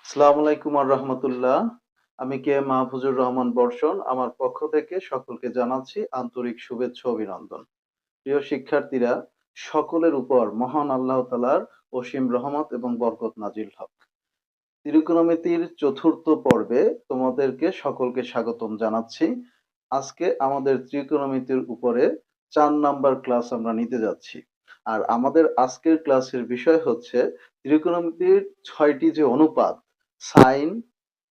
আসসালামু আলাইকুম আর রহমতুল্লাহ। আমি কে মাহফুজুর রহমান বর্ষণ। আমার পক্ষ থেকে সকলকে জানাচ্ছি আন্তরিক শুভেচ্ছা ও অভিনন্দন। প্রিয় শিক্ষার্থীরা, সকলের উপর মহান আল্লাহ তাআলার অসীম রহমত এবং বরকত নাজিল হোক। ত্রিকোণমিতির চতুর্থ পর্বে তোমাদেরকে সকলকে স্বাগতম জানাচ্ছি। আজকে আমাদের ত্রিকোণমিতির উপরে ৪ নাম্বার ক্লাস আমরা নিতে যাচ্ছি। আর আমাদের আজকের ক্লাসের বিষয় হচ্ছে ত্রিকোণমিতির ৬টি যে অনুপাত সাইন,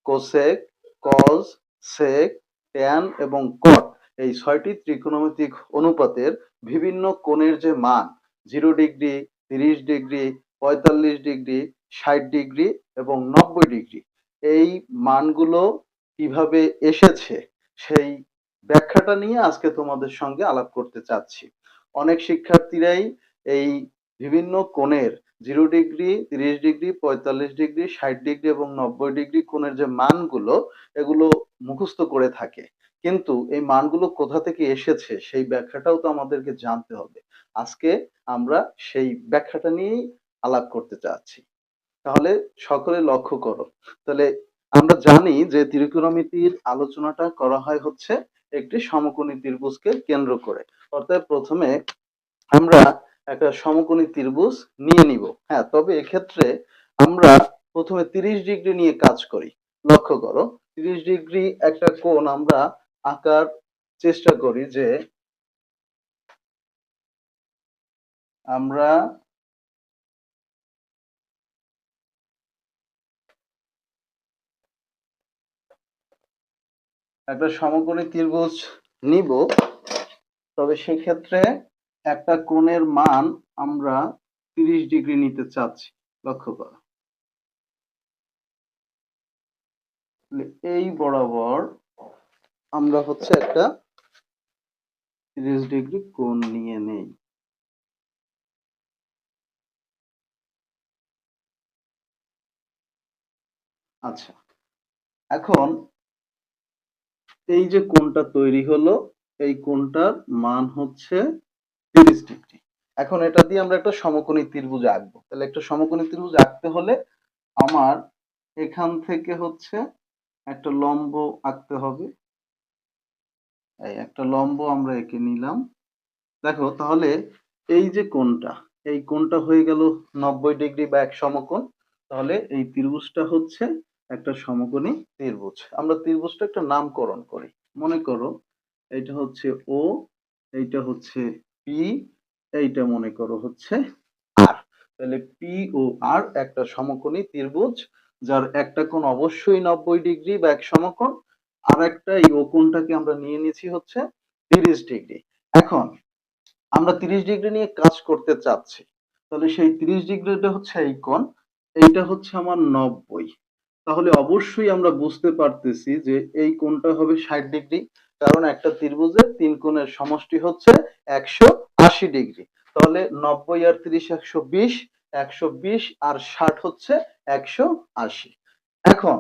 কোসেক, কজ, সেক, ট্যান এবং কট, এই ৬টি ত্রিকোণমিতিক অনুপাতের বিভিন্ন কোণের যে মান 0 ডিগ্রি, ৩০ ডিগ্রি, ৪৫ ডিগ্রি, ৬০ ডিগ্রি এবং ৯০ ডিগ্রি, এই মানগুলো কিভাবে এসেছে সেই ব্যাখ্যাটা নিয়ে আজকে তোমাদের সঙ্গে আলাপ করতে চাচ্ছি। অনেক শিক্ষার্থীরাই এই বিভিন্ন কোণের 0 ডিগ্রি, ৩০ ডিগ্রি, ৪৫ ডিগ্রি, ৬০ ডিগ্রি এবং ৯০ ডিগ্রি কোণের যে মানগুলো, এগুলো মুখস্থ করে থাকে। কিন্তু এই মানগুলো কোথা থেকে এসেছে সেই ব্যাখ্যাটাও তো আমাদেরকে জানতে হবে। আজকে আমরা সেই ব্যাখ্যাটা নিয়েই আলাপ করতে চাচ্ছি। তাহলে সকলে লক্ষ্য করো। তাহলে আমরা জানি যে ত্রিকোণমিতির আলোচনাটা করা হয় হচ্ছে একটি সমকোণী ত্রিভুজকে কেন্দ্র করে। অর্থাৎ প্রথমে আমরা একটা সমকোণী ত্রিভুজ নিয়ে নিব। হ্যাঁ, তবে এক্ষেত্রে আমরা প্রথমে ৩০ ডিগ্রি নিয়ে কাজ করি। লক্ষ্য করো, ৩০ ডিগ্রি একটা কোণ আমরা আঁকার চেষ্টা করি যে আমরা একটা সমকোণী ত্রিভুজ নিব, তবে সেক্ষেত্রে একটা কোণের মান আমরা ৩০ ডিগ্রি নিতে চাচ্ছি। লক্ষ্য করো, এই বরাবর আমরা হচ্ছে একটা ৩০ ডিগ্রি কোণ নিয়ে নেই। আচ্ছা, এখন এই যে কোণটা তৈরি হলো, এই কোণটার মান হচ্ছে ৩০ ডিগ্রি। এখন এটা দিয়ে আমরা একটা সমকোণী ত্রিভুজ আঁকবো। তাহলে একটা সমকোণী ত্রিভুজ আঁকতে হলে আমার এখান থেকে হচ্ছে একটা লম্ব আঁকতে হবে। এই একটা লম্ব আমরা এঁকে নিলাম। দেখো তাহলে এই যে কোণটা, এই কোণটা হয়ে গেল ৯০ ডিগ্রি বা এক সমকোণ। তাহলে এই ত্রিভুজটা হচ্ছে একটা সমকোণী ত্রিভুজ। আমরা ত্রিভুজটা একটা নামকরণ করি। মনে করো এইটা হচ্ছে ও, এইটা হচ্ছে পি, এইটা মনে করো হচ্ছে আর। তাহলে পি ও আর একটা সমকোণী ত্রিভুজ, যার একটা কোণ অবশ্যই ৯০ ডিগ্রি বা এক সমকোণ, আর একটা এই ও কোণটাকে আমরা নিয়ে নিয়েছি হচ্ছে ৩০ ডিগ্রি। এখন আমরা ৩০ ডিগ্রি নিয়ে কাজ করতে চাচ্ছি। তাহলে সেই ৩০ ডিগ্রিটা হচ্ছে এই কোণ, এইটা হচ্ছে আমার ৯০। তাহলে অবশ্যই আমরা বুঝতে পারতেছি যে এই কোণটা হবে ৬০ ডিগ্রি, কারণ একটা ত্রিভুজের তিন কোণের সমষ্টি হচ্ছে ১৮০ ডিগ্রি। তাহলে ৯০ আর ৩০ ১২০, ১২০ আর ৬০ হচ্ছে ১৮০। এখন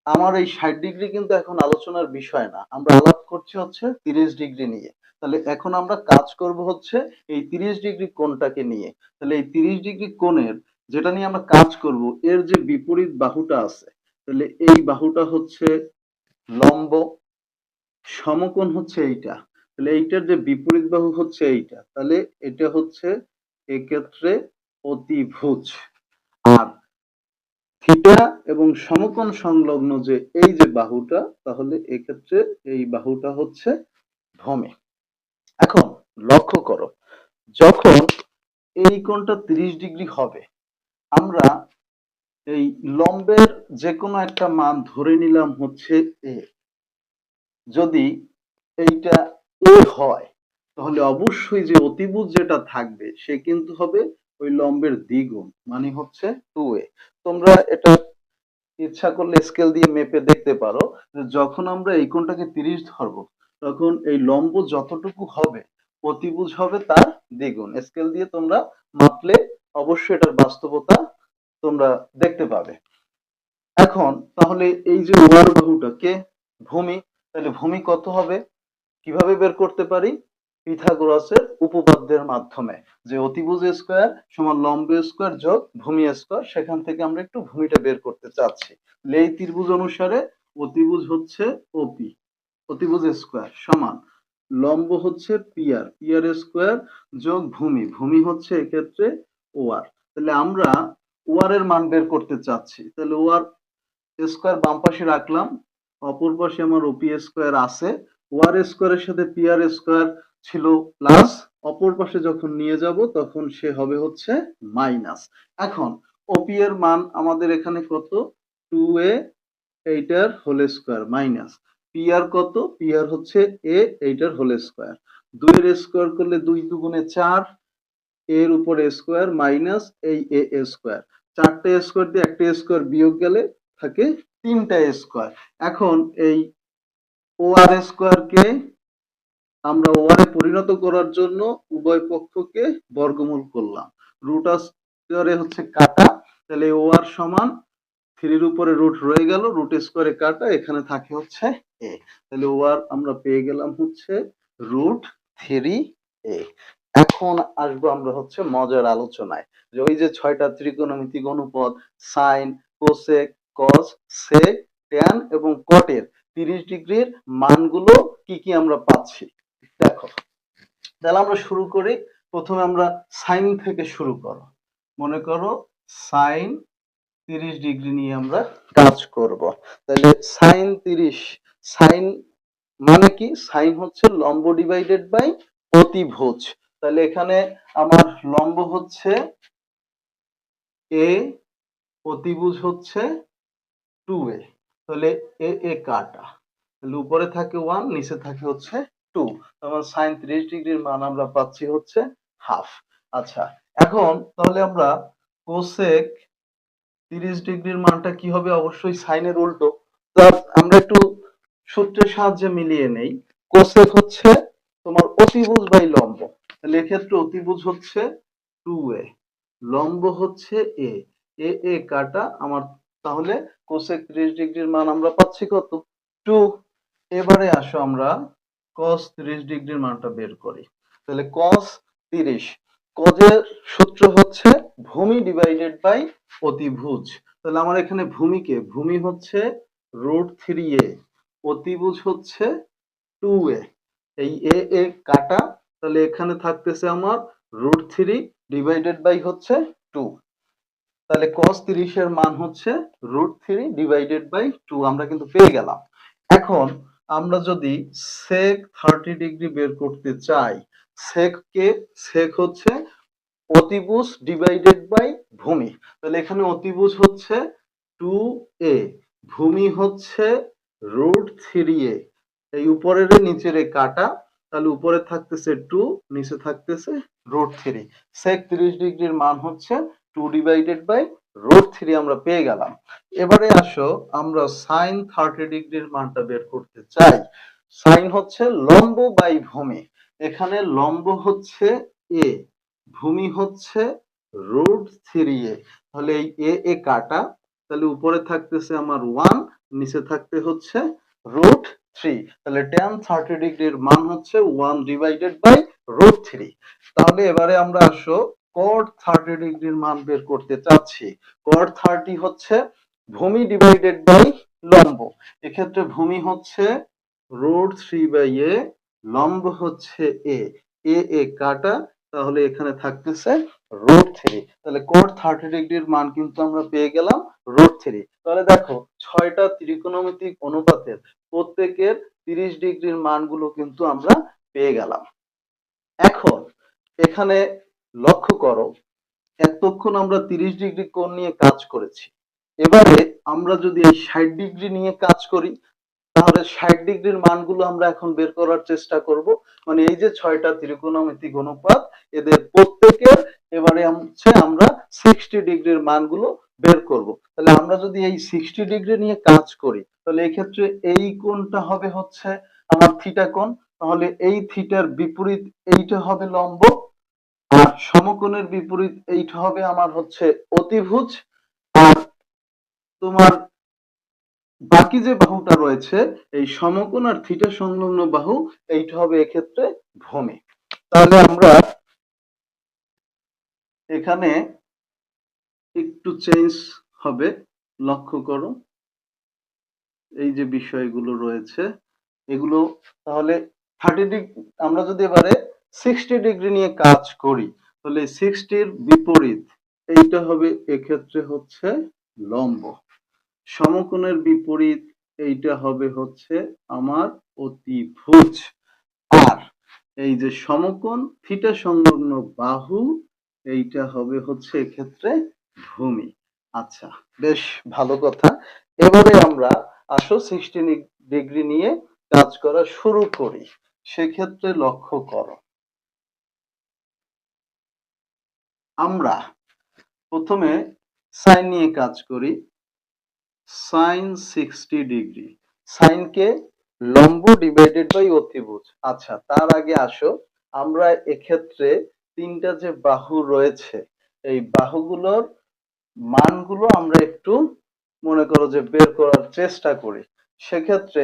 আমার এই ৬০ ডিগ্রি কিন্তু এখন আলোচনার বিষয় না, আমরা আলাপ করছি হচ্ছে ৩০ ডিগ্রি নিয়ে। তাহলে এখন আমরা কাজ করব হচ্ছে এই ৩০ ডিগ্রি কোণটাকে নিয়ে। তাহলে এই ৩০ ডিগ্রি কোণের যেটা নিয়ে আমরা কাজ করব, এর যে বিপরীত বাহুটা আছে, তাহলে এই বাহুটা হচ্ছে লম্ব, সমকোণ হচ্ছে এইটা। তাহলে এইটার যে বিপরীত বাহু হচ্ছে এইটা, তাহলে এটা হচ্ছে এক্ষেত্রে অতিভুজ। আর থিটা এবং সমকোণ সংলগ্ন যে এই যে বাহুটা, তাহলে এক্ষেত্রে এই বাহুটা হচ্ছে ভূমি। এখন লক্ষ্য করো, যখন এই কোণটা ৩০ ডিগ্রি হবে, আমরা এই লম্বের যে কোনো একটা মান ধরে নিলাম হচ্ছে এ। যদি এইটা এ হয়, তাহলে অবশ্যই যে অতিভুজ যেটা থাকবে সে কিন্তু হবে ওই লম্বের দ্বিগুণ, মানে হচ্ছে 2a। তোমরা এটা ইচ্ছা করলে স্কেল দিয়ে মেপে দেখতে পারো যে যখন আমরা এই কোণটাকে ৩০ ধরবো, তখন এই লম্ব যতটুকু হবে অতিভুজ হবে তার দ্বিগুণ। স্কেল দিয়ে তোমরা মাপলে অবশ্যই এটার বাস্তবতা তোমরা দেখতে পাবে। এখন তাহলে এই যে ওয়ার বাহুটা কে? ভূমি। তাহলে ভূমি কত হবে কিভাবে বের করতে পারি? পিথাগোরাসের উপপাদ্যের মাধ্যমে, যে অতিভুজ স্কয়ার সমান লম্ব স্কয়ার যোগ ভূমি স্কয়ার, সেখান থেকে আমরা একটু ভূমিটা বের করতে চাচ্ছি। এই ত্রিভুজ অনুসারে অতিভুজ হচ্ছে ওপি, অতিভুজ স্কয়ার সমান লম্ব হচ্ছে পিআর, পিআর স্কয়ার যোগ ভূমি, ভূমি হচ্ছে এক্ষেত্রে ওআর। তাহলে আমরা ওআর এর মান বের করতে চাচ্ছি। তাহলে ওআর স্কয়ার বাম পাশে রাখলাম, অপর পাশে আমার ওপি স্কয়ার আছে, ওআর স্কয়ারের সাথে পিআর স্কয়ার ছিল প্লাস, অপর পাশে যখন নিয়ে যাব তখন সে হবে হচ্ছে মাইনাস। এখন ওপি এর মান আমাদের এখানে কত, 2a, এইটার হোল স্কয়ার মাইনাস পিআর কত, পিআর হচ্ছে এ, এইটার হোল স্কয়ার, 2 এর স্কয়ার করলে 2 দুগুণে 4, এর উপরে স্কয়ার মাইনাস এই এ স্কয়ার, 4টে স্কয়ার দিয়ে একটা স্কয়ার বিয়োগ গেলে থাকে 3টা স্কয়ার। এখন এই ওআর স্কয়ারকে আমরা ওআর এ পরিণত করার জন্য উভয় পক্ষকে বর্গমূল করলাম, রুট স্কয়ারে হচ্ছে কাটা, তাহলে ওআর সমান 3 উপরে রুট রয়ে গেল, রুট স্কয়ারে কাটা, এখানে থাকে হচ্ছে এ, তাহলে ওআর আমরা পেয়ে গেলাম হচ্ছে √3a। এখন আসবো আমরা হচ্ছে মজার আলোচনায়, যে ওই যে 6টা ত্রিকোণমিতিক অনুপদ সাইন, কোসেক, কস, সেক, ট্যান এবং কটের 30 ডিগ্রির মানগুলো কি কি আমরা পাচ্ছি দেখো। তাহলে আমরা শুরু করি, প্রথমে আমরা সাইন থেকে শুরু করো, মনে করো সাইন 30 ডিগ্রি নিয়ে আমরা কাজ করব। তাহলে সাইন 30, সাইন মানে কি, সাইন হচ্ছে লম্ব ডিভাইডেড বাই অতিভুজ। তাহলে এখানে আমার লম্ব হচ্ছে এ, অতিভুজ হচ্ছে 2a, তাহলে এ এ কাটা, তাহলে উপরে থাকে 1, নিচে থাকে হচ্ছে 2, তাহলে সাইন 30 ডিগ্রির মান আমরা পাচ্ছি হচ্ছে হাফ। আচ্ছা, এখন তাহলে আমরা কোসেক 30 ডিগ্রির মানটা কি হবে, অবশ্যই সাইনের উল্টো, তো আমরা একটু সূত্রের সাহায্যে মিলিয়ে নেই। কোসেক হচ্ছে তোমার অতিভুজ বাই লম্ব, তাহলে এক্ষেত্রে অতিভুজ হচ্ছে 2a, লম্ব হচ্ছে এ, এ এ কাটা আমার, তাহলে কোসেক 30 ডিগ্রির মান আমরা পাচ্ছি কত, 2। এবারে আসো আমরা cos 30 ডিগ্রির মানটা বের করি। তাহলে cos 30, কজের সূত্র হচ্ছে ভূমি ডিভাইডেড বাই অতিভুজ, তাহলে আমার এখানে ভূমিকে, ভূমি হচ্ছে √3a, অতিভুজ হচ্ছে 2a, এই এ এ কাটা, তাহলে এখানে থাকতেছে আমার √3 ডিভাইডেড বাই হচ্ছে 2, তাহলে cos 30 এর মান হচ্ছে √3 ডিভাইডেড বাই 2, আমরা কিন্তু পেয়ে গেলাম। এখন আমরা যদি sec 30 ডিগ্রি বের করতে চাই, sec কে, sec হচ্ছে অতিভুজ ডিভাইডেড বাই ভূমি, তাহলে এখানে অতিভুজ হচ্ছে 2a, ভূমি হচ্ছে √3a, এই উপরের নিচের কাটা, তাহলে উপরে থাকতেছে 2, নিচে থাকতেছে √3, sec 30 ডিগ্রির মান হচ্ছে 2 ডিভাইডেড বাই √3 আমরা পেয়ে গেলাম। এবারে আসো আমরা sin 30 ডিগ্রির মানটা বের করতে চাই। sin হচ্ছে লম্ব বাই ভূমি, এখানে লম্ব হচ্ছে a, ভূমি হচ্ছে √3a, তাহলে এই এ এ কাটা, তাহলে উপরে থাকতেছে আমার 1, নিচে থাকতে হচ্ছে √3, তাহলে tan 30 ডিগ্রির মান হচ্ছে 1 ডিভাইডেড বাই √3। তাহলে এবারে আমরা আসো cot 30 ডিগ্রির মান বের করতে চাচ্ছি। cot 30 হচ্ছে ভূমি ডিভাইডেড বাই লম্ব, এক্ষেত্রে ভূমি হচ্ছে √3/a, লম্ব হচ্ছে এ, এ এ কাটা, তাহলে এখানে থাকতেছে √3, তাহলে cot 30 ডিগ্রির মান কিন্তু আমরা পেয়ে গেলাম √3। তাহলে দেখো 6টা ত্রিকোণমিতিক অনুপাতের প্রত্যেকের 30 ডিগ্রির মানগুলো কিন্তু আমরা পেয়ে গেলাম। এখন এখানে লক্ষ্য করো, এতক্ষণ আমরা 30 ডিগ্রি কোণ নিয়ে কাজ করেছি, এবারে আমরা যদি এই 60 ডিগ্রি নিয়ে কাজ করি, তাহলে 60 ডিগ্রির মানগুলো আমরা এখন বের করার চেষ্টা করব। মানে এই যে 6টা ত্রিকোণমিতিক অনুপাত, এদের প্রত্যেকের এবারে হচ্ছে আমরা 60 ডিগ্রির মানগুলো বের করব। তাহলে আমরা যদি এই 60 ডিগ্রি নিয়ে কাজ করি, তাহলে এই ক্ষেত্রে এই কোণটা হবে হচ্ছে আমার থিটা কোণ, তাহলে এই থিটার বিপরীত এইটা হবে লম্ব, আর সমকোণের বিপরীত এইটা হবে আমার হচ্ছে অতিভুজ, আর তোমার বাকি যে বাহুটা রয়েছে এই সমকোণ আর থিটা সংলগ্ন বাহু, এইটা হবে এক্ষেত্রে ভূমি। তাহলে আমরা এখানে একটু চেঞ্জ হবে, লক্ষ্য করো এই যে বিষয়গুলো রয়েছে এগুলো। তাহলে 30 ডিগ্রি, আমরা যদি এবারে 60 ডিগ্রি নিয়ে কাজ করি তাহলে 60-র বিপরীত এইটা হবে, এক্ষেত্রে হচ্ছে লম্ব। সমকোণের বিপরীত এইটা হবে হচ্ছে আমার অতিভুজ। আর এই যে সমকোণ থিটা সংলগ্ন বাহু এইটা হবে হচ্ছে এক্ষেত্রে ভূমি। আচ্ছা, বেশ ভালো কথা। এবারে আমরা আসো 60 ডিগ্রি নিয়ে কাজ করা শুরু করি। সেক্ষেত্রে লক্ষ্য করো, আমরা প্রথমে সাইন নিয়ে কাজ করি। সাইন 60 ডিগ্রি, সাইনকে লম্ব ডিভাইডেড বাই অতিভুজ। আচ্ছা, তার আগে আসো আমরা এক্ষেত্রে তিনটা যে বাহু রয়েছে এই বাহুগুলোর মানগুলো আমরা একটু মনে করো যে বের করার চেষ্টা করি। সেক্ষেত্রে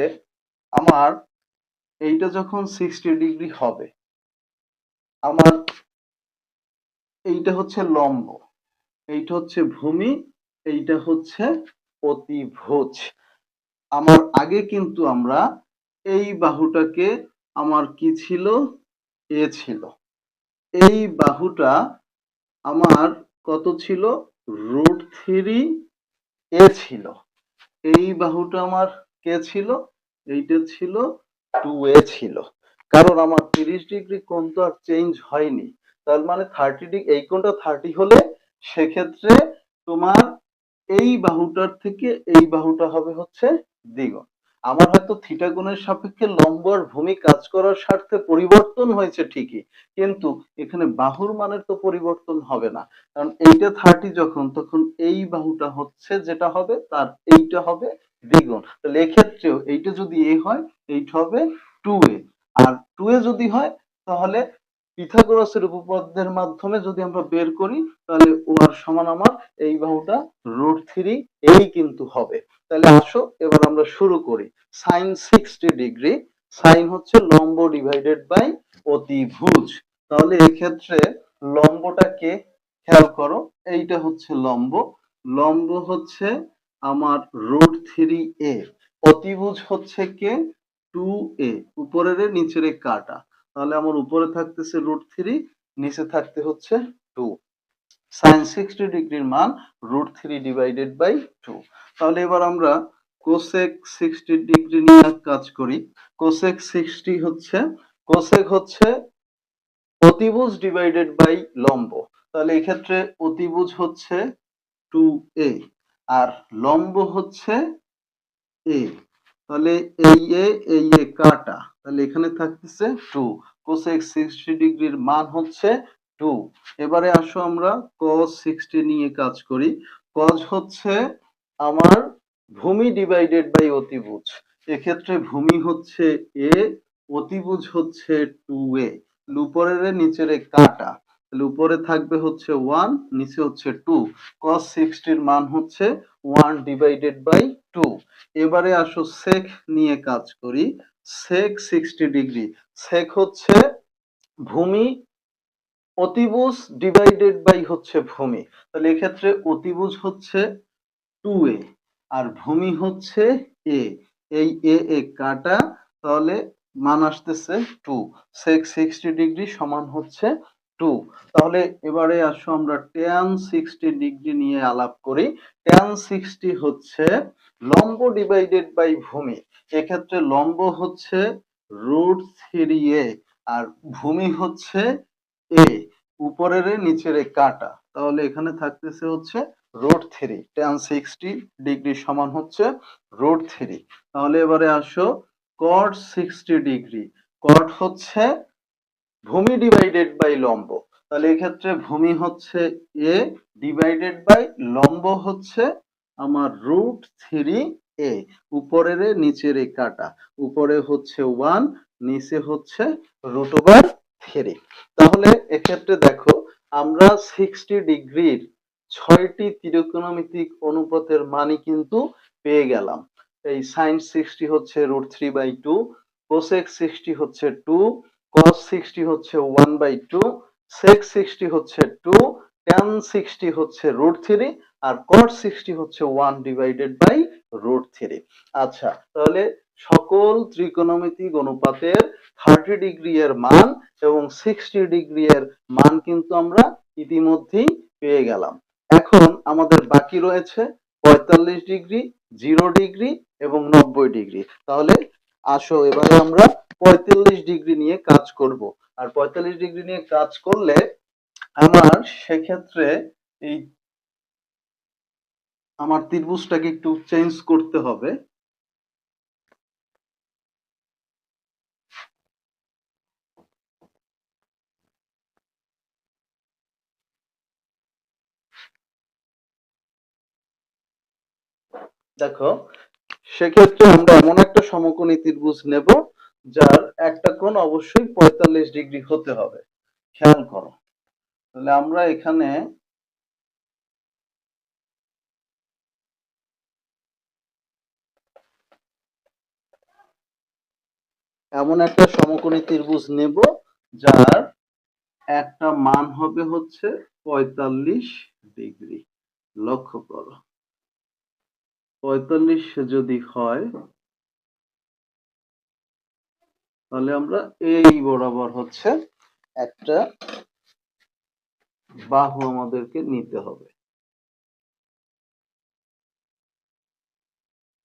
আমার এইটা যখন 60 ডিগ্রি হবে, আমার এইটা হচ্ছে লম্ব, এইটা হচ্ছে ভূমি, এইটা হচ্ছে অতিভুজ। আমার আগে কিন্তু আমরা এই বাহুটাকে, আমার কি ছিল, এ ছিল। এই বাহুটা আমার কত ছিল, √3 এ ছিল। এই বাহুটা আমার কে ছিল, এইটা ছিল 2a ছিল। কারণ আমার 30 ডিগ্রি কোণ তো আর চেঞ্জ হয়নি। তার মানে 30 ডিগ্রি, এই কোণটা 30 হলে সেক্ষেত্রে তোমার এই বাহুটার থেকে এই বাহুটা হবে হচ্ছে দ্বিগুণ। আমার হয়তো থিটা কোণের সাপেক্ষে লম্ব আর ভূমি কাজ করার স্বার্থে পরিবর্তন হয়েছে ঠিকই, কিন্তু এখানে বাহুর মানের তো পরিবর্তন হবে না। কারণ এইটা 30 যখন, তখন এই বাহুটা হচ্ছে যেটা হবে তার এইটা হবে দ্বিগুণ। তাহলে এক্ষেত্রেও এইটা যদি এ হয় এইটা হবে 2a, আর 2a যদি হয় তাহলে পিথাগোরাসের উপপাদ্যের মাধ্যমে যদি আমরা বের করি তাহলে ও আর সমান আমার এই বাহুটা √3 এই কিন্তু হবে। তাহলে আসো এবার আমরা শুরু করি। সাইন 60 ডিগ্রি, সাইন হচ্ছে লম্ব ডিভাইডেড বাই অতিভুজ। তাহলে এক্ষেত্রে লম্বটাকে খেয়াল করো, এইটা হচ্ছে লম্ব, লম্ব হচ্ছে আমার √3a, অতিভুজ হচ্ছে কে, 2a, উপরের নিচের কাটা। তাহলে আমার উপরে থাকতেছে √3, নিচে থাকতে হচ্ছে 2। সাইন 60 ডিগ্রির মান √3 ডিভাইডেড বাই 2। তাহলে এবার আমরা কোসেক 60 ডিগ্রি নিয়ে কাজ করি। কোসেক 60 হচ্ছে, কোসেক হচ্ছে অতিভুজ ডিভাইডেড বাই লম্ব। তাহলে এক্ষেত্রে অতিভুজ হচ্ছে 2a আর লম্ব হচ্ছে a। তাহলে এই এ কাটা, তাহলে এখানে থাকতেছে 2। কোসেক 60 ডিগ্রির মান হচ্ছে 2। এবারে আসো আমরা cos 60 নিয়ে কাজ করি। cos হচ্ছে আমার ভূমি ডিভাইডেড বাই অতিভুজ। এক্ষেত্রে ভূমি হচ্ছে a, অতিভুজ হচ্ছে 2a। উপরের নিচের কাটা, তাহলে উপরে থাকবে হচ্ছে 1, নিচে হচ্ছে 2। cos 60-র মান হচ্ছে 1 ডিভাইডেড বাই 2। এবারে আসো সেক নিয়ে কাজ করি। সেক 60 ডিগ্রি, সেক হচ্ছে ভূমি অতিভুজ ডিভাইডেড বাই হচ্ছে ভূমি। তাহলে এক্ষেত্রে অতিভুজ হচ্ছে 2a আর ভূমি হচ্ছে a। এই এ কাটা, তাহলে মান আসতেছে 2। সেক 60 ডিগ্রি সমান হচ্ছে 2। তাহলে এবারে আসো আমরা tan 60 ডিগ্রি নিয়ে আলাপ করি। tan 60 হচ্ছে লম্ব ডিভাইডেড বাই ভূমি। এক্ষেত্রে লম্ব হচ্ছে √3a আর ভূমি হচ্ছে a, উপরের নিচের কাটা। তাহলে এখানে থাকতেছে হচ্ছে √3। tan 60 ডিগ্রি সমান হচ্ছে √3। তাহলে এবারে আসো cot 60 ডিগ্রি, cot হচ্ছে ভূমি ডিভাইডেড বাই লম্ব। তাহলে এক্ষেত্রে ভূমি হচ্ছে a ডিভাইডেড বাই লম্ব হচ্ছে আমার √3a, উপরের নিচের কাটা, উপরে হচ্ছে 1, নিচে হচ্ছে √3। তাহলে এক্ষেত্রে দেখো আমরা 60 ডিগ্রির 6টি ত্রিকোণমিতিক অনুপাতের মানই কিন্তু পেয়ে গেলাম। এই সাইন 60 হচ্ছে √3/2, কোসেক 60 হচ্ছে 2, cos 60 হচ্ছে 1/2, sec 60 হচ্ছে 2, tan 60 হচ্ছে √3 আর cot 60 হচ্ছে 1/√3। আচ্ছা, তাহলে সকল ত্রিকোণমিতিক অনুপাতের 30 ডিগ্রি এর মান এবং 60 ডিগ্রি এর মান কিন্তু আমরা ইতিমধ্যেই পেয়ে গেলাম। এখন আমাদের বাকি রয়েছে 45 ডিগ্রি, 0 ডিগ্রি এবং 90 ডিগ্রি। তাহলে আসো এবারে আমরা 45 ডিগ্রি নিয়ে কাজ করব। আর 45 ডিগ্রি নিয়ে কাজ করলে আমার সেক্ষেত্রে এই আমার ত্রিভুজটাকে একটু চেঞ্জ করতে হবে। দেখো, সেক্ষেত্রে আমরা এমন একটা সমকোণী ত্রিভুজ নেব যার একটা কোণ অবশ্যই 45 ডিগ্রি হতে হবে। খেয়াল করো, তাহলে আমরা এখানে এমন একটা সমকোণী ত্রিভুজ নেব যার একটা মান হবে হচ্ছে 45 ডিগ্রি। লক্ষ্য করো, 45 যদি হয় তাহলে আমরা এই বরাবর হচ্ছে একটা বাহু আমাদেরকে নিতে হবে।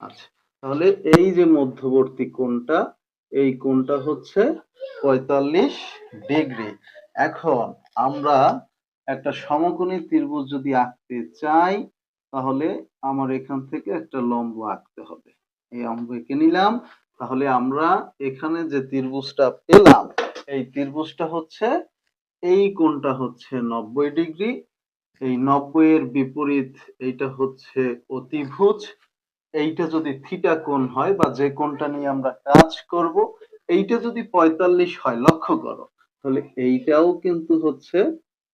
আচ্ছা, তাহলে এই যে মধ্যবর্তী কোণটা, এই কোণটা হচ্ছে 45 ডিগ্রি। এখন আমরা একটা সমকোণী ত্রিভুজ যদি আঁকতে চাই তাহলে আমার এখান থেকে একটা লম্ব আঁকতে হবে। এই লম্ব এঁকে নিলাম। তাহলে আমরা এখানে যে ত্রিভুজটা পেলাম, এই ত্রিভুজটা হচ্ছে, এই কোণটা হচ্ছে 90 ডিগ্রি, এই 90 এর বিপরীত এইটা হচ্ছে অতিভুজ। এইটা যদি থিটা কোণ হয় বা যে কোণটা নিয়ে আমরা কাজ করব, এইটা যদি 45 হয়, লক্ষ্য করো, তাহলে এইটাও কিন্তু হচ্ছে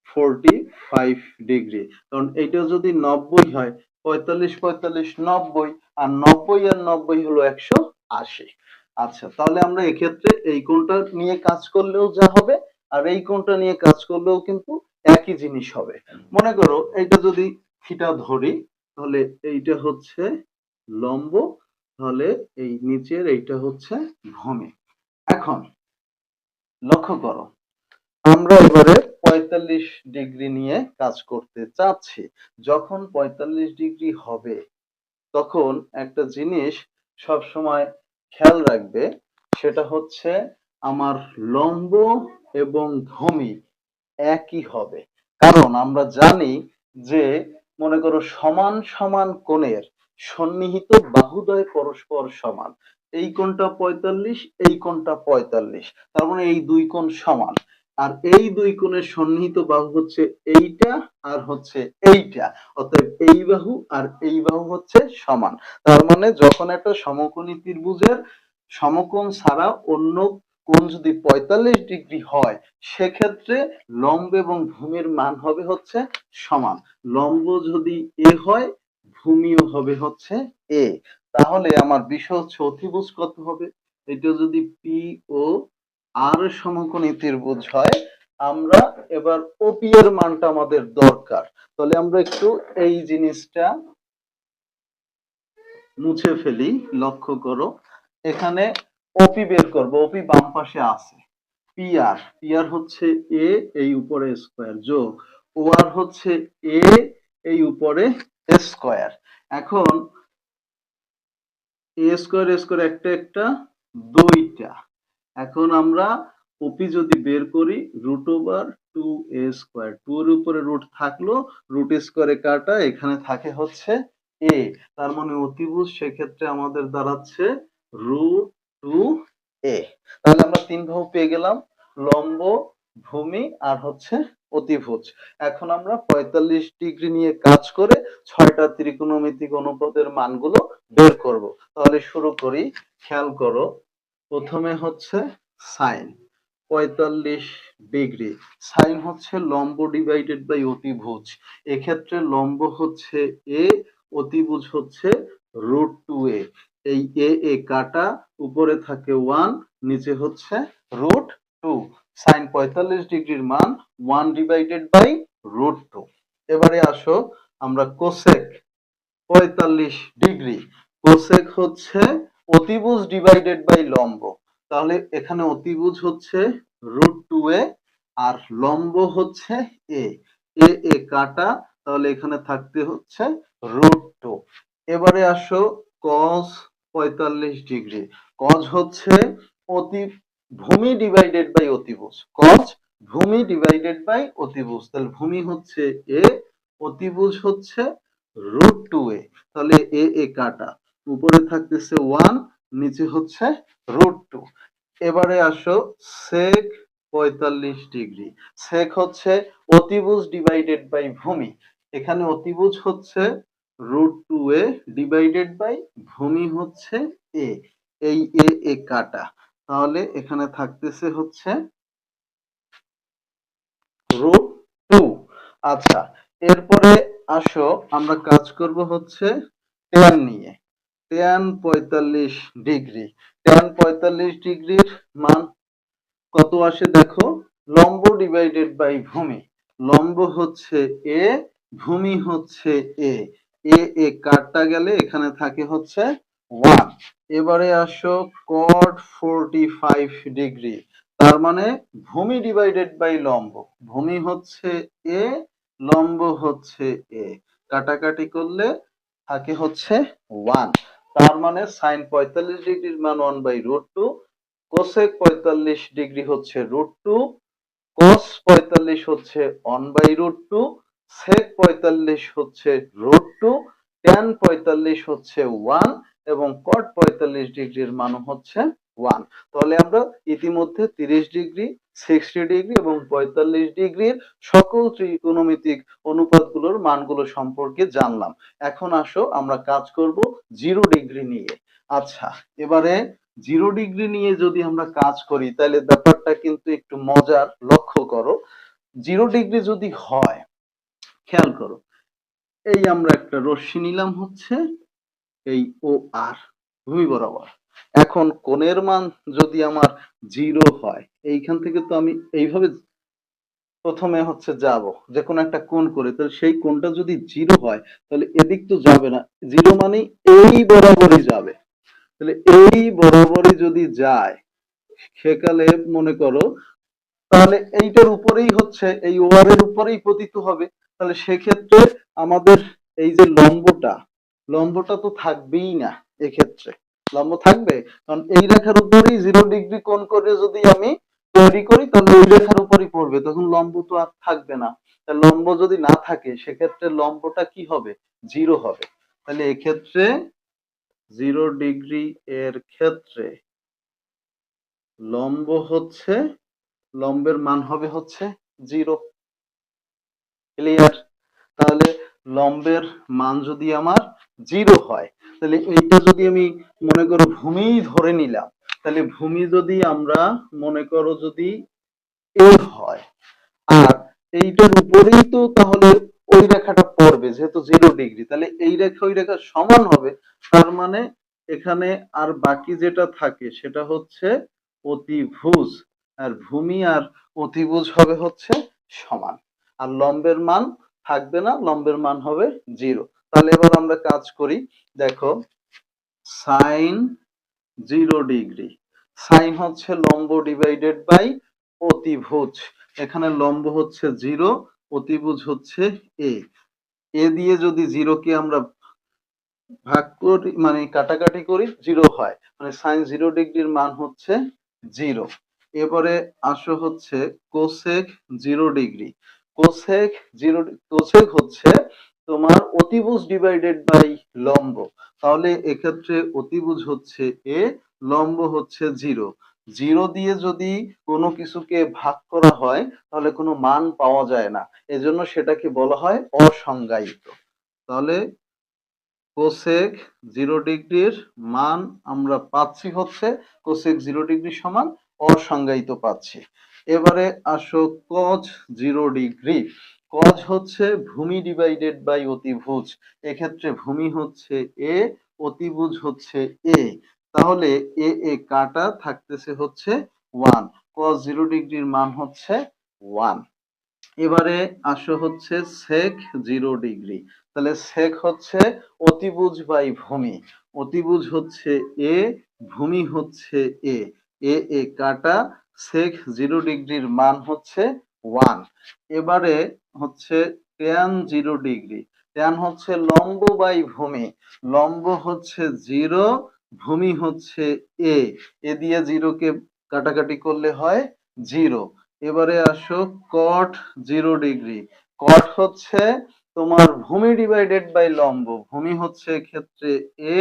45 ডিগ্রি। কারণ এইটা যদি 90 হয়, 45 45 90, আর 90 আর 90 হলো 180। আচ্ছা, তাহলে আমরা এক্ষেত্রে এই কোণটা নিয়ে কাজ করলেও যা হবে আর এই কোণটা নিয়ে কাজ করলেও কিন্তু একই জিনিস হবে। মনে করো এইটা যদি থিটা ধরি, তাহলে এইটা হচ্ছে লম্ব, তাহলে এই নিচের এইটা হচ্ছে ভূমি। এখন লক্ষ্য করো, আমরা এবারে 45 ডিগ্রি নিয়ে কাজ করতে চাচ্ছি। যখন 45 ডিগ্রি হবে তখন একটা জিনিস সব সময় খেয়াল রাখবে, সেটা হচ্ছে আমার লম্ব এবং ভূমি একই হবে। কারণ আমরা জানি যে, মনে করো সমান সমান কোণের সন্নিহিত বাহুদ্বয় পরস্পর সমান। এই কোণটা 45, এই কোণটা 45, তার মানে এই দুই কোণ সমান। আর এই দুই কোণের সন্নিহিত বাহু হচ্ছে এইটা আর হচ্ছে এইটা, অতএব এই বাহু আর এই বাহু হচ্ছে সমান। তার মানে যখন একটা সমকোণী ত্রিভুজের সমকোণ ছাড়া অন্য কোণ যদি 45 ডিগ্রি হয়, সেক্ষেত্রে লম্ব এবং ভূমির মান হবে হচ্ছে সমান। লম্ব যদি এ হয়, ভূমিও হবে হচ্ছে এ। তাহলে আমার বিষয় হচ্ছে অতিভুজ কত হবে। এটা যদি পি ও আর সমকোণী ত্রিভুজ হয়, আমরা এবার ওপি এর মানটা আমাদের দরকার। তাহলে আমরা একটু এই জিনিসটা মুছে ফেলি। লক্ষ্য করো, এখানে ওপি বের করব। ওপি বাম পাশে আছে। পিআর, পিআর হচ্ছে এ, এই উপরে স্কয়ার, যোগ ওআর হচ্ছে এ, এই উপরে স্কয়ার। এখন এ স্কয়ার এ স্কয়ার একটা একটা দুইটা। এখন আমরা ওপি যদি বের করি, √2a², 2 এর উপরে রুট থাকলো, রুট স্কয়ারে কাটা, এখানে থাকে হচ্ছে এ, তার মানে অতিভুজ সেক্ষেত্রে আমাদের দাঁড়াচ্ছে √2a। তাহলে আমরা তিন বাহু পেয়ে গেলাম, লম্ব, ভূমি আর হচ্ছে অতিভুজ। এখন আমরা 45 ডিগ্রি নিয়ে কাজ করে 6টা ত্রিকোণমিতিক অনুপাতের মানগুলো বের করব। তাহলে শুরু করি। খেয়াল করো, প্রথমে হচ্ছে সাইন 45 ডিগ্রি। সাইন হচ্ছে লম্ব ডিভাইডেড বাই অতিভুজ। এক্ষেত্রে লম্ব হচ্ছে এ, অতিভুজ হচ্ছে √2a। এই এ এ কাটা, উপরে থাকে 1, নিচে হচ্ছে টু। সাইন 45 ডিগ্রির মান 1/√2। এবারে আসো আমরা কোসেক 45 ডিগ্রি। কোসেক হচ্ছে অতিভুজ ডিভাইডেড বাই লম্ব। তাহলে এখানে অতিভুজ হচ্ছে √2a আর লম্ব হচ্ছে এ। এ কাটা, তাহলে এখানে থাকতে হচ্ছে √2। এবারে আসো কস 45 ডিগ্রি। কজ হচ্ছে অতি ভূমি ডিভাইডেড বাই অতিভুজ। কজ ভূমি ডিভাইডেড বাই অতিভুজ। তাহলে ভূমি হচ্ছে এ, অতিভুজ হচ্ছে √2a। তাহলে এ কাটা, উপরে থাকতেছে 1, নিচে হচ্ছে √2। এবারে আসো সেক 45 ডিগ্রি। সেক হচ্ছে অতিভুজ ডিভাইডেড বাই ভূমি। এখানে অতিভুজ হচ্ছে √2a ডিভাইডেড বাই ভূমি হচ্ছে এ। এই এ কাটা, তাহলে এখানে থাকতেছে হচ্ছে √2। আচ্ছা, এরপরে আসো আমরা কাজ করব হচ্ছে ট্যান নিয়ে। Tan 45 degree. ট্যান 45 ডিগ্রির মান কত আসে দেখো, লম্ব ডিভাইডেড বাই ভূমি। লম্ব হচ্ছে এ, ভূমি হচ্ছে এ। এ কাটটা গেলে এখানে থাকে হচ্ছে 1। এবারে আসো কট 45 ডিগ্রি। তার মানে ভূমি ডিভাইডেড বাই লম্ব। ভূমি হচ্ছে এ, লম্ব হচ্ছে এ। কাটাকাটি করলে থাকে হচ্ছে 1। তার মানে সাইন 45 ডিগ্রির মান 1/√2। কোসেক 45 ডিগ্রি হচ্ছে √2, কস 45 হচ্ছে 1/√2, সেক 45 হচ্ছে √2, ট্যান 45 হচ্ছে 1 এবং কট 45 ডিগ্রির মান হচ্ছে 1। তাহলে আমরা ইতিমধ্যে 30 ডিগ্রি, 60 ডিগ্রি এবং 45 ডিগ্রির সকল ত্রিকোণমিতিক অনুপাতগুলোর মানগুলো সম্পর্কে জানলাম। এখন আসো আমরা কাজ করব 0 ডিগ্রি নিয়ে। আচ্ছা, এবারে 0 ডিগ্রি নিয়ে যদি আমরা কাজ করি তাহলে ব্যাপারটা কিন্তু একটু মজার। লক্ষ্য করো, 0 ডিগ্রি যদি হয়, খেয়াল করো, এই আমরা একটা রশ্মি নিলাম হচ্ছে এই ও আর ভূমি বরাবর। এখন কোণের মান যদি আমার 0 হয়, এইখান থেকে তো আমি এইভাবে প্রথমে হচ্ছে যাব যে কোনো একটা কোণ করে, তাহলে সেই কোণটা যদি 0 হয় তাহলে এদিক তো যাবে না। 0 মানে এই বরাবরই যাবে। তাহলে এই বরাবরই যদি যায়, সেকালে মনে করো তাহলে এইটার উপরেই হচ্ছে এই ওয়ার এর উপরেই পতিত হবে। তাহলে সেক্ষেত্রে আমাদের এই যে লম্বটা তো থাকবেই না। এক্ষেত্রে লম্ব থাকবে, কারণ এই রেখার উপরেই 0 ডিগ্রি কোণ করে যদি আমি তৈরি করি তাহলে ওই রেখার উপরই পড়বে, তখন লম্ব তো আর থাকবে না। তাহলে লম্ব যদি না থাকে সেক্ষেত্রে লম্বটা কি হবে, 0 হবে। তাহলে এক্ষেত্রে 0 ডিগ্রি এর ক্ষেত্রে লম্ব হচ্ছে, লম্বের মান হবে হচ্ছে 0। ক্লিয়ার? তাহলে লম্বের মান যদি আমার 0 হয়, তাহলে এইটা যদি আমি মনে করো ভূমি ধরে নিলাম, তাহলে ভূমি যদি আমরা মনে করো যদি এ হয়, আর এইটার উপরেই তো তাহলে ওই রেখাটা পড়বে যেহেতু 0 ডিগ্রি, তাহলে এই রেখা ওই রেখা সমান হবে। তার মানে এখানে আর বাকি যেটা থাকে সেটা হচ্ছে অতিভুজ, আর ভূমি আর অতিভুজ হবে হচ্ছে সমান। আর লম্বের মান থাকবে না, লম্বের মান হবে 0। তাহলে এবার আমরা কাজ করি। দেখো, সাইন 0 ডিগ্রি। সাইন হচ্ছে লম্ব ডিভাইডেড বাই অতিভুজ। এখানে লম্ব হচ্ছে 0, অতিভুজ হচ্ছে এ। এ দিয়ে যদি 0 কে আমরা ভাগ করি মানে কাটাকাটি করি, 0 হয়। মানে সাইন 0 ডিগ্রির মান হচ্ছে 0। এবারে আসো হচ্ছে কোসেক 0 ডিগ্রি। কোসেক 0, কোসেক হচ্ছে তোমার অতিভুজ ডিভাইডেড বাই লম্ব। তাহলে এক্ষেত্রে অতিভুজ হচ্ছে এ, লম্ব হচ্ছে 0। 0 দিয়ে যদি কোনো কিছুকে ভাগ করা হয় তাহলে কোনো মান পাওয়া যায় না, এজন্য সেটাকে বলা হয় অসংজ্ঞায়িত। তাহলে কোসেক 0 ডিগ্রির মান আমরা পাচ্ছি হচ্ছে কোসেক 0 ডিগ্রি সমান অসংজ্ঞায়িত পাচ্ছি। এবারে আসো কজ 0 ডিগ্রি। কজ হচ্ছে ভূমি ডিভাইডেড বাই অতিভুজ। এক্ষেত্রে ভূমি হচ্ছে এ, অতিভুজ হচ্ছে এ। তাহলে এ কাটা থাকতেছে হচ্ছে ওয়ান, কস 0 ডিগ্রির মান হচ্ছে ওয়ান। এবারে আসো হচ্ছে সেক 0 ডিগ্রি। তাহলে সেক হচ্ছে অতিভুজ বাই ভূমি, অতিভুজ হচ্ছে এ, ভূমি হচ্ছে এ, এ কাটা, সেক 0 ডিগ্রির মান হচ্ছে ওয়ান। এবারে হচ্ছে ট্যান 0 ডিগ্রি, ট্যান হচ্ছে লম্ব বাই ভূমি, লম্ব হচ্ছে 0, ভূমি হচ্ছে এ, এ দিয়ে 0 কে কাটাকাটি করলে হয় 0। এবারে আসো কট 0 ডিগ্রি, কট হচ্ছে তোমার ভূমি ডিভাইডেড বাই লম্ব, ভূমি হচ্ছে ক্ষেত্রে এ,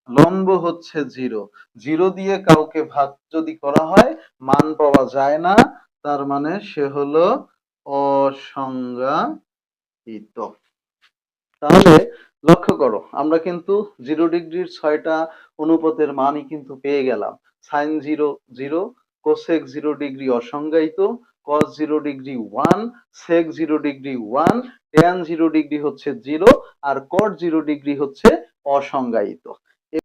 লম্ব হচ্ছে 0, 0 দিয়ে কাউকে ভাগ যদি করা হয় মান পাওয়া যায় না, তার মানে সে হলো অসংজ্ঞায়িত। তাহলে লক্ষ্য করো আমরা কিন্তু 0 ডিগ্রির 6টা অনুপাতের মানই কিন্তু পেয়ে গেলাম। সাইন 0 0, কোসেক 0 ডিগ্রি অসংজ্ঞায়িত, কস 0 ডিগ্রি 1, সেক 0 ডিগ্রি 1, ট্যান 0 ডিগ্রি হচ্ছে 0, আর কট 0 ডিগ্রি হচ্ছে অসংজ্ঞায়িত।